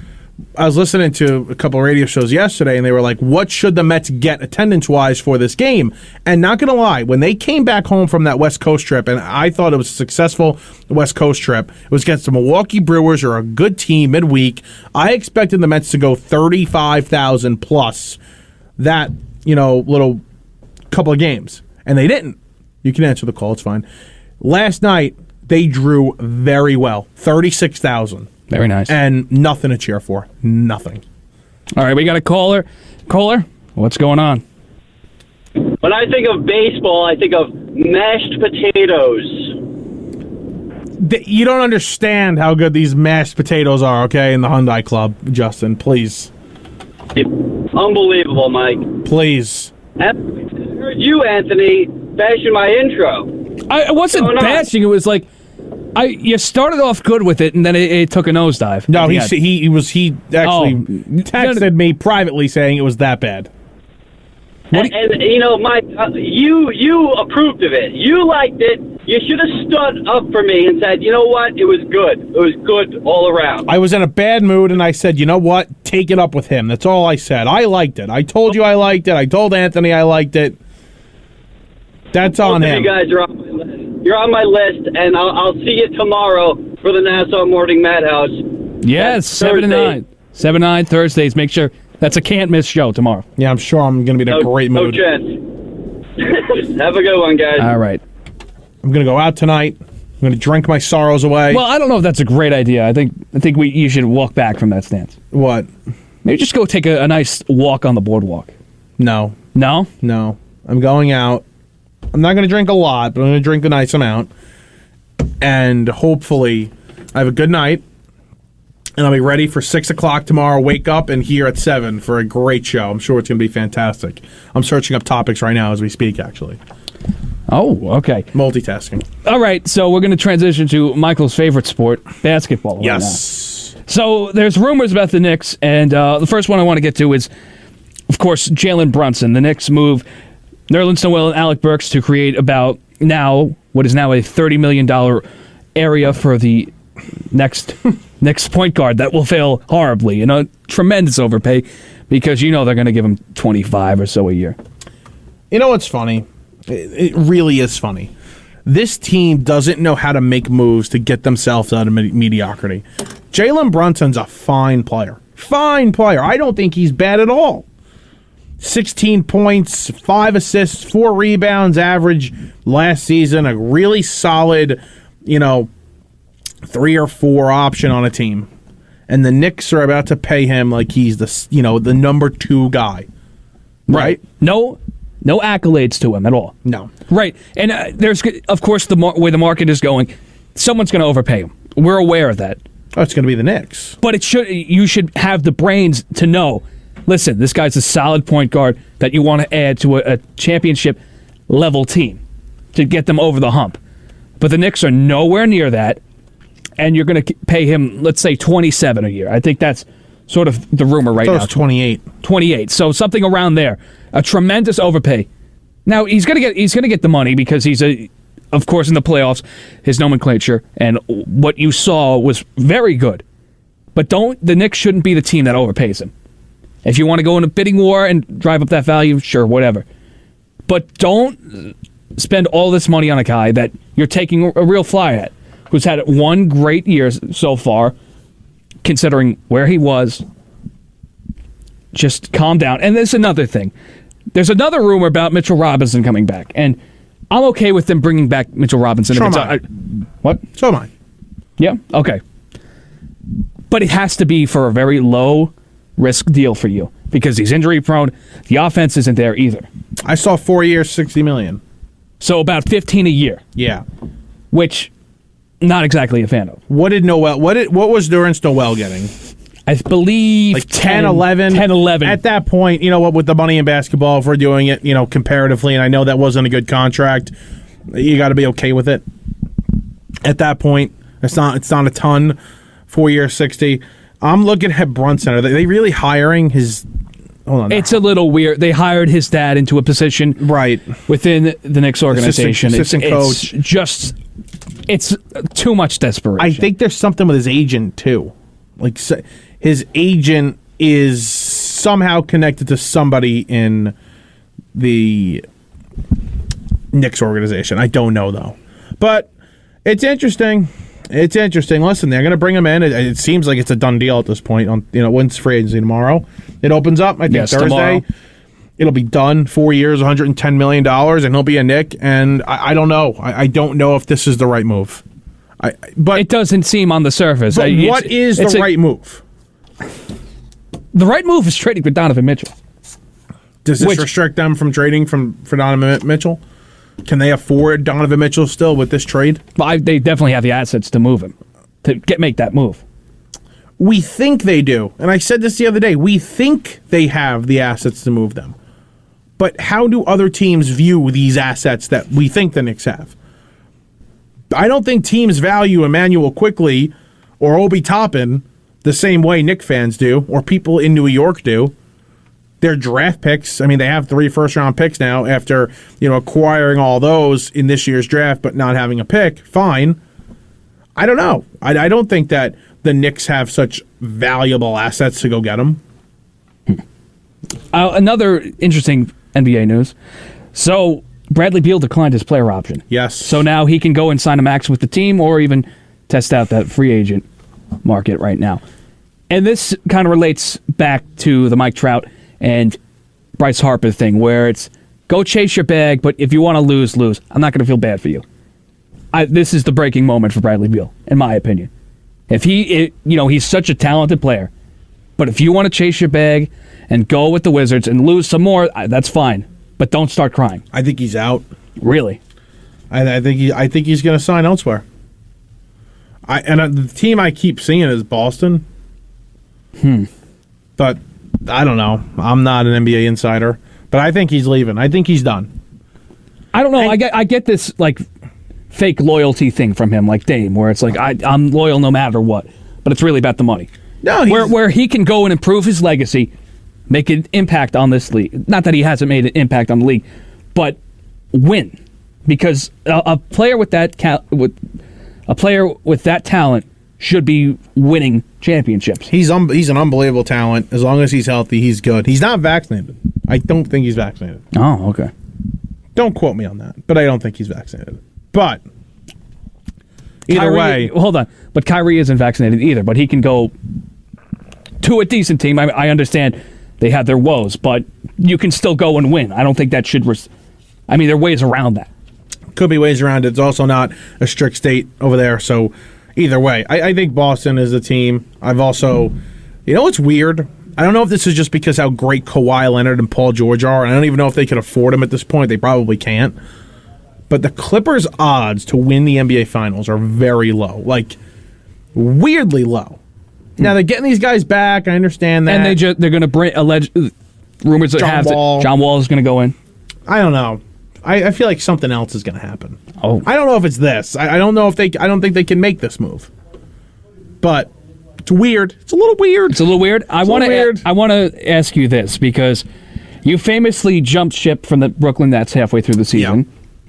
I was listening to a couple of radio shows yesterday, and they were like, what should the Mets get attendance-wise for this game? And not going to lie, when they came back home from that West Coast trip, and I thought it was a successful West Coast trip, it was against the Milwaukee Brewers, who are a good team midweek. I expected the Mets to go 35,000 plus that, little couple of games. And they didn't. You can answer the call, it's fine. Last night, they drew very well, 36,000. Very nice. And nothing to cheer for. Nothing. All right, we got a caller. Caller, what's going on? When I think of baseball, I think of mashed potatoes. You don't understand how good these mashed potatoes are, okay, in the Hyundai Club, Justin. Please. Unbelievable, Mike. Please. I heard you, Anthony, bashing my intro. I wasn't bashing. It was like... you started off good with it, and then it took a nosedive. No, he actually texted me privately saying it was that bad. Mike, you approved of it. You liked it. You should have stood up for me and said, you know what, it was good. It was good all around. I was in a bad mood, and I said, you know what, take it up with him. That's all I said. I liked it. I told you I liked it. I told Anthony I liked it. That's on him. You guys are on my list. You're on my list, and I'll see you tomorrow for the Nassau Morning Madhouse. Yes, 7 to 9. 7 to 9 Thursdays. Make sure that's a can't-miss show tomorrow. Yeah, I'm sure I'm going to be in a great mood. No chance. Have a good one, guys. All right. I'm going to go out tonight. I'm going to drink my sorrows away. Well, I don't know if that's a great idea. I think you should walk back from that stance. What? Maybe just go take a nice walk on the boardwalk. No. No? No. I'm going out. I'm not going to drink a lot, but I'm going to drink a nice amount. And hopefully I have a good night. And I'll be ready for 6 o'clock tomorrow. Wake up and here at 7 for a great show. I'm sure it's going to be fantastic. I'm searching up topics right now as we speak, actually. Oh, okay. Multitasking. All right, so we're going to transition to Michael's favorite sport, basketball. Yes. Right now. So there's rumors about the Knicks, and the first one I want to get to is, of course, Jaylen Brunson. The Knicks move Nerlens Noel and Alec Burks to create what is now a $30 million area for the next point guard that will fail horribly. Tremendous overpay because they're going to give him 25 or so a year. You know what's funny? It really is funny. This team doesn't know how to make moves to get themselves out of mediocrity. Jaylen Brunson's a fine player. Fine player. I don't think he's bad at all. 16 points, 5 assists, 4 rebounds average last season. A really solid, 3 or 4 option on a team. And the Knicks are about to pay him like he's the number 2 guy. Right? No accolades to him at all. No. Right. And there's, of course, the way the market is going, someone's going to overpay him. We're aware of that. Oh, it's going to be the Knicks. But you should have the brains to know, listen, this guy's a solid point guard that you want to add to a championship-level team to get them over the hump. But the Knicks are nowhere near that, and you're going to pay him, let's say, $27 a year. I think that's sort of the rumor right now. It's 28. 28. So something around there. A tremendous overpay. Now, he's going to get the money because he's of course, in the playoffs, his nomenclature and what you saw was very good. But the Knicks shouldn't be the team that overpays him. If you want to go in a bidding war and drive up that value, sure, whatever. But don't spend all this money on a guy that you're taking a real flyer at, who's had one great year so far, considering where he was. Just calm down. And there's another thing. There's another rumor about Mitchell Robinson coming back, and I'm okay with them bringing back Mitchell Robinson. So am I. What? So am I. Yeah? Okay. But it has to be for a very low-risk deal for you because he's injury-prone. The offense isn't there either. I saw 4 years, $60 million. So about $15 a year. Yeah. Which, not exactly a fan of. What was Durance Noel getting? I believe like 10, 11. 10, 11. At that point, you know what, with the money in basketball, if we're doing it, comparatively, and I know that wasn't a good contract, you got to be okay with it. At that point, it's not a ton. 4 years, 60. I'm looking at Brunson. Are they really hiring his? Hold on. It's a little weird. They hired his dad into a position right within the Knicks organization. Assistant coach. It's too much desperation. I think there's something with his agent too. Like his agent is somehow connected to somebody in the Knicks organization. I don't know though, but it's interesting. It's interesting. Listen, they're going to bring him in. It seems like it's a done deal at this point. When's free agency tomorrow? It opens up. I think Thursday. Tomorrow. It'll be done. 4 years, $110 million, and he'll be a Knick. And I don't know. I don't know if this is the right move. But it doesn't seem on the surface. But what is the right move? The right move is trading for Donovan Mitchell. Does this restrict them from trading for Donovan Mitchell? Can they afford Donovan Mitchell still with this trade? Well, they definitely have the assets to move him, to make that move. We think they do. And I said this the other day. We think they have the assets to move them. But how do other teams view these assets that we think the Knicks have? I don't think teams value Emmanuel Quickley or Obi Toppin the same way Knicks fans do, or people in New York do. Their draft picks, I mean, they have 3 first-round picks now after, acquiring all those in this year's draft but not having a pick. Fine. I don't know. I don't think that the Knicks have such valuable assets to go get them. Another interesting NBA news. So, Bradley Beal declined his player option. Yes. So now he can go and sign a max with the team or even test out that free agent market right now. And this kind of relates back to the Mike Trout and Bryce Harper thing, where it's go chase your bag, but if you want to lose, lose. I'm not going to feel bad for you. This is the breaking moment for Bradley Beal, in my opinion. If he's such a talented player, but if you want to chase your bag and go with the Wizards and lose some more, that's fine. But don't start crying. I think he's out. Really? I think he's going to sign elsewhere. The team I keep seeing is Boston. But I don't know. I'm not an NBA insider, but I think he's leaving. I think he's done. I don't know. I get this fake loyalty thing from him, like Dame, where it's like I'm loyal no matter what, but it's really about the money. No, where he can go and improve his legacy, make an impact on this league. Not that he hasn't made an impact on the league, but win, because a player with that talent should be winning championships. He's an unbelievable talent. As long as he's healthy, he's good. He's not vaccinated. I don't think he's vaccinated. Oh, okay. Don't quote me on that, but I don't think he's vaccinated. But either way, hold on. But Kyrie isn't vaccinated either. But he can go to a decent team. I understand they have their woes, but you can still go and win. I don't think that should. There are ways around that. Could be ways around it. It's also not a strict state over there, so. Either way, I think Boston is the team. I've also, it's weird. I don't know if this is just because how great Kawhi Leonard and Paul George are, and I don't even know if they can afford him at this point. They probably can't. But the Clippers' odds to win the NBA Finals are very low. weirdly low. Now, they're getting these guys back. I understand that. And they're going to bring rumors that John Wall is going to go in. I don't know. I feel like something else is going to happen. Oh, I don't know if it's this. I don't know if they. I don't think they can make this move. But it's weird. It's a little weird. It's a little weird. I want to ask you this because you famously jumped ship from the Brooklyn Nets halfway through the season. Yep.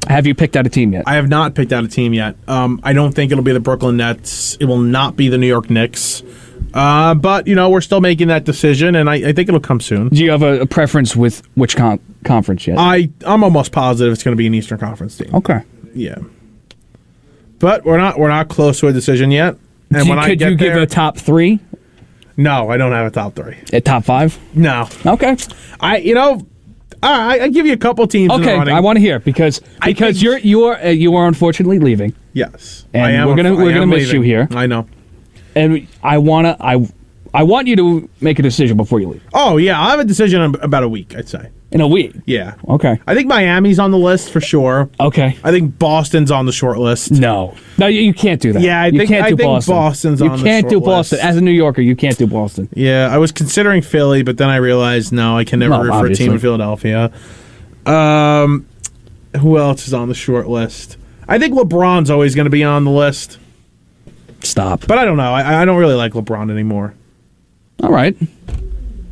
Have you picked out a team yet? I have not picked out a team yet. I don't think it'll be the Brooklyn Nets. It will not be the New York Knicks. But, we're still making that decision, and I think it'll come soon. Do you have a preference with which conference yet? I'm almost positive it's going to be an Eastern Conference team. Okay. Yeah. But we're not close to a decision yet. And could you give a top 3? No, I don't have a top 3. A top 5? No. Okay. I give you a couple teams. Okay, in the running. I want to hear because you are unfortunately leaving. Yes, and we're gonna miss you here. I know, and I want you to make a decision before you leave. Oh yeah, I'll have a decision in about a week. I'd say in a week. Yeah. Okay. I think Miami's on the list for sure. Okay. I think Boston's on the short list. No, you can't do that. Yeah, I think Boston's on the short list. You can't do Boston. As a New Yorker, you can't do Boston. Yeah, I was considering Philly, but then I realized no, I can never root for a team in Philadelphia. Who else is on the short list? I think LeBron's always going to be on the list. Stop. But I don't know. I don't really like LeBron anymore. All right.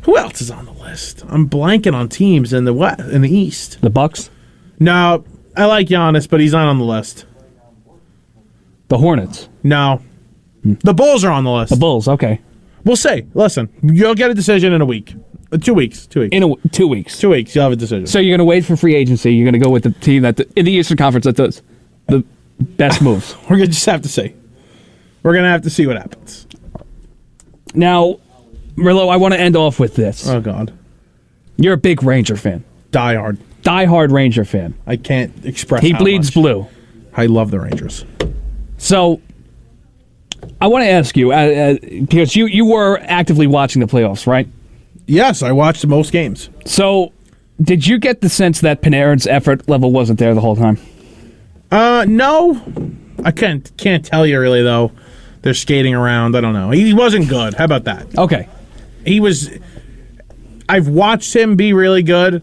Who else is on the list? I'm blanking on teams in the East. The Bucks? No, I like Giannis, but he's not on the list. The Hornets? No. The Bulls are on the list. The Bulls, okay. We'll see. Listen, you'll get a decision in a week. 2 weeks. 2 weeks. In 2 weeks. 2 weeks, you'll have a decision. So you're going to wait for free agency. You're going to go with the team in the Eastern Conference that does the best moves. We're going to just have to see. We're going to have to see what happens. Now, Merlo, I want to end off with this. Oh, God. You're a big Ranger fan. Die-hard Ranger fan. I can't express He how bleeds much. blue. I love the Rangers. So, I want to ask you, because you were actively watching the playoffs, right? Yes, I watched most games. So, did you get the sense that Panarin's effort level wasn't there the whole time? No. I can't tell you really, though. They're skating around. I don't know. He wasn't good. How about that? Okay. I've watched him be really good.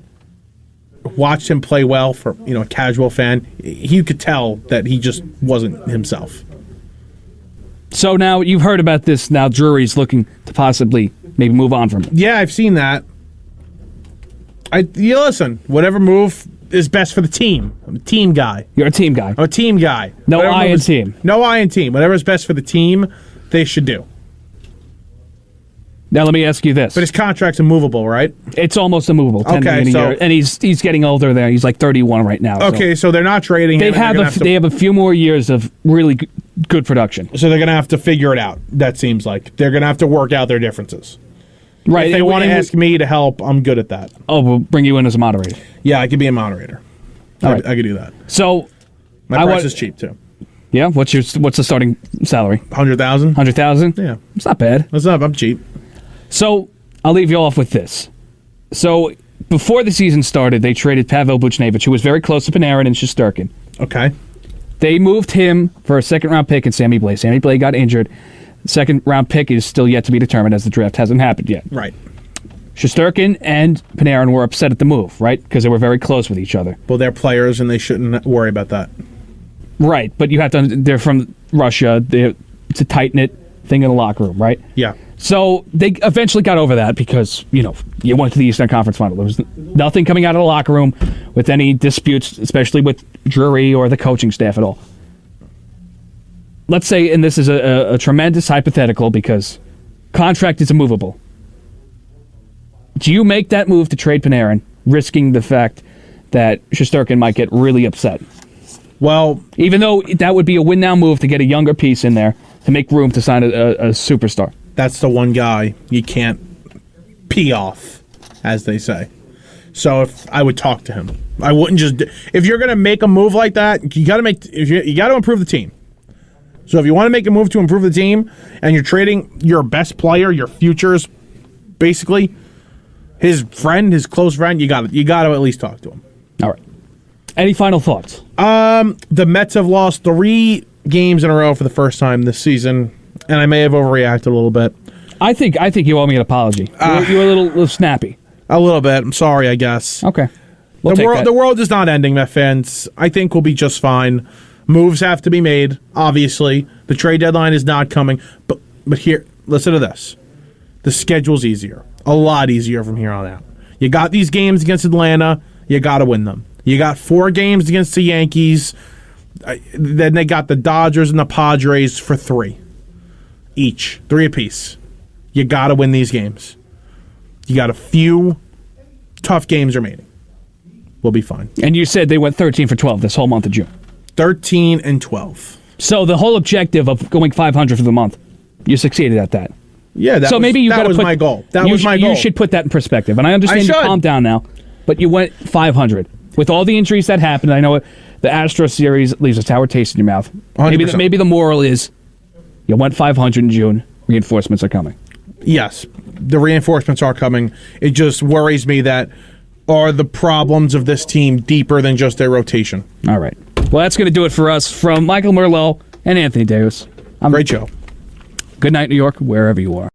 Watched him play well for a casual fan. You could tell that he just wasn't himself. So now you've heard about this. Now Drury's looking to possibly maybe move on from it. Yeah, I've seen that. Listen, whatever move is best for the team. I'm a team guy. You're a team guy. I'm a team guy. No I in team. No I in team. Whatever's best for the team, they should do. Now let me ask you this. But his contract's immovable, right? It's almost immovable. 10 million a year. And he's getting older there. He's like 31 right now. Okay, so they're not trading him. They have a few more years of really good production. So they're going to have to figure it out, that seems like. They're going to have to work out their differences. Right. If they want to ask me to help, I'm good at that. Oh, we'll bring you in as a moderator. Yeah, I could be a moderator. All right. I could do that. So my price is cheap too. Yeah, what's the starting salary? 100,000. 100,000? Yeah, it's not bad. That's not. I'm cheap. So I'll leave you off with this. So before the season started, they traded Pavel Buchnevich, who was very close to Panarin and Shesterkin. Okay. They moved him for a second-round pick and Sammy Blais. Sammy Blais got injured. The second-round pick is still yet to be determined as the draft hasn't happened yet. Right. Shesterkin and Panarin were upset at the move, right? Because they were very close with each other. Well, they're players, and they shouldn't worry about that. Right, but you have to. They're from Russia. It's a tight-knit thing in the locker room, right? Yeah. So they eventually got over that because, you went to the Eastern Conference Final. There was nothing coming out of the locker room with any disputes, especially with Drury or the coaching staff at all. Let's say, and this is a tremendous hypothetical because contract is immovable. Do you make that move to trade Panarin, risking the fact that Shesterkin might get really upset? Well, even though that would be a win-now move to get a younger piece in there to make room to sign a superstar. That's the one guy you can't pee off, as they say. So if I would talk to him, I wouldn't just. If you're going to make a move like that, you got to improve the team. So if you want to make a move to improve the team, and you're trading your best player, your futures, basically his friend, his close friend, you got to at least talk to him. All right. Any final thoughts? The Mets have lost 3 games in a row for the first time this season. and I may have overreacted a little bit. I think you owe me an apology. You were a little snappy. A little bit. I'm sorry, I guess. Okay. The world is not ending, Met fans. I think we'll be just fine. Moves have to be made, obviously. The trade deadline is not coming. But here, listen to this. The schedule's easier. A lot easier from here on out. You got these games against Atlanta. You got to win them. You got 4 games against the Yankees. Then they got the Dodgers and the Padres for 3 each. 3 apiece. You got to win these games. You got a few tough games remaining. We'll be fine. And you said they went 13 for 12 this whole month of June. 13 and 12. So the whole objective of going 500 for the month, you succeeded at that. Yeah, that was my goal. That was my goal. You should put that in perspective. And I understand you calm down now, but you went 500. With all the injuries that happened, I know the Astros series leaves a sour taste in your mouth. 100%. Maybe the moral is you went 500 in June. Reinforcements are coming. Yes, the reinforcements are coming. It just worries me that are the problems of this team deeper than just their rotation. All right. Well, that's going to do it for us from Michael Merlo and Anthony Deus. Great show. Good night, New York, wherever you are.